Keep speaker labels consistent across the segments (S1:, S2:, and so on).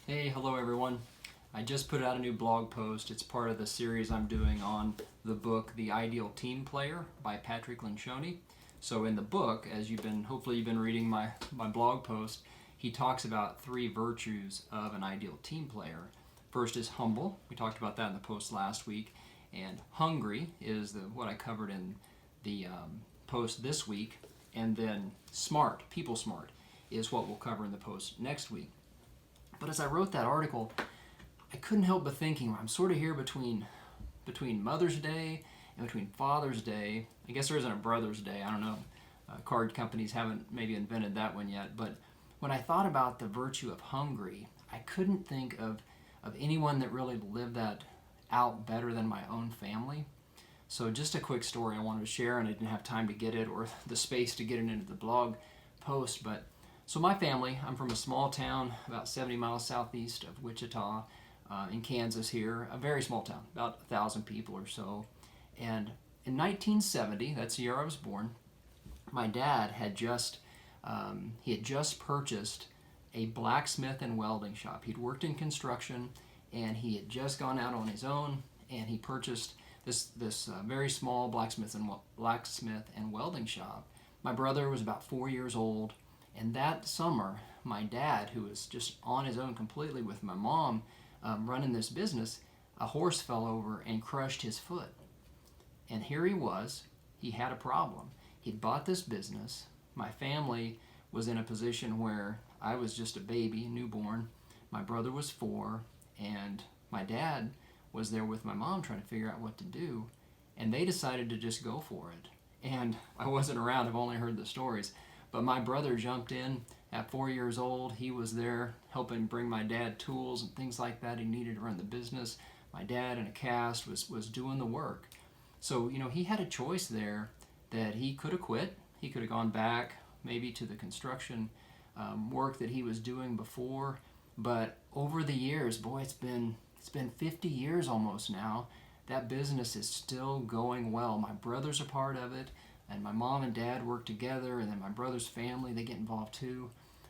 S1: Hey, hello everyone. I just put out a new blog post. It's part of the series I'm doing on the book The Ideal Team Player by Patrick Lencioni. So in the book, as hopefully you've been reading my blog post, he talks about three virtues of an ideal team player. First is humble. We talked about that in the post last week. And hungry is what I covered in the post this week. And then smart, people smart, is what we'll cover in the post next week. But as I wrote that article, I couldn't help but thinking, I'm sort of here between Mother's Day and between Father's Day. I guess there isn't a Brother's Day. I don't know. Card companies haven't maybe invented that one yet. But when I thought about the virtue of hungry, I couldn't think of anyone that really lived that out better than my own family. So just a quick story I wanted to share, and I didn't have time to get it or the space to get it into the blog post. But so my family, I'm from a small town about 70 miles southeast of Wichita in Kansas here, a very small town, about 1,000 people or so. And in 1970, that's the year I was born, my dad had just purchased a blacksmith and welding shop. He'd worked in construction, and he had just gone out on his own, and he purchased this very small blacksmith and welding shop. My brother was about 4 years old, and that summer, my dad, who was just on his own completely with my mom running this business, a horse fell over and crushed his foot. And here he was. He had a problem. He'd bought this business. My family was in a position where I was just a baby, newborn. My brother was 4, and my dad was there with my mom trying to figure out what to do. And they decided to just go for it. And I wasn't around. I've only heard the stories. But my brother jumped in at 4 years old. He was there helping bring my dad tools and things like that he needed to run the business. My dad in a cast was doing the work. So, he had a choice there that he could have quit. He could have gone back maybe to the construction work that he was doing before. But over the years, boy, it's been 50 years almost now. That business is still going well. My brother's a part of it, and my mom and dad work together, and then my brother's family, they get involved too.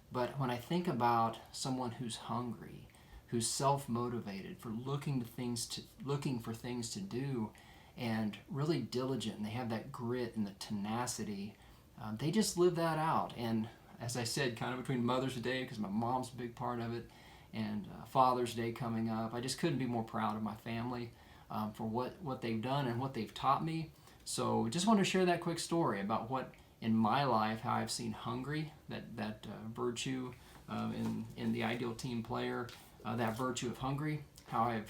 S1: But when I think about someone who's hungry, who's self-motivated for looking for things to do, and really diligent, and they have that grit and the tenacity, they just live that out. And as I said, kind of between Mother's Day, because my mom's a big part of it, and Father's Day coming up, I just couldn't be more proud of my family for what they've done and what they've taught me. So just want to share that quick story about what in my life, how I've seen hungry, that virtue in the ideal team player, that virtue of hungry, how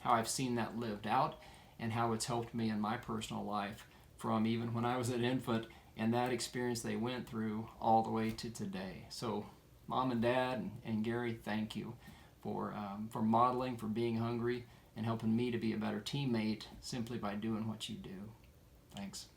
S1: I've seen that lived out, and how it's helped me in my personal life from even when I was an infant and that experience they went through all the way to today. So Mom and Dad and Gary, thank you for modeling, for being hungry, and helping me to be a better teammate simply by doing what you do. Thanks.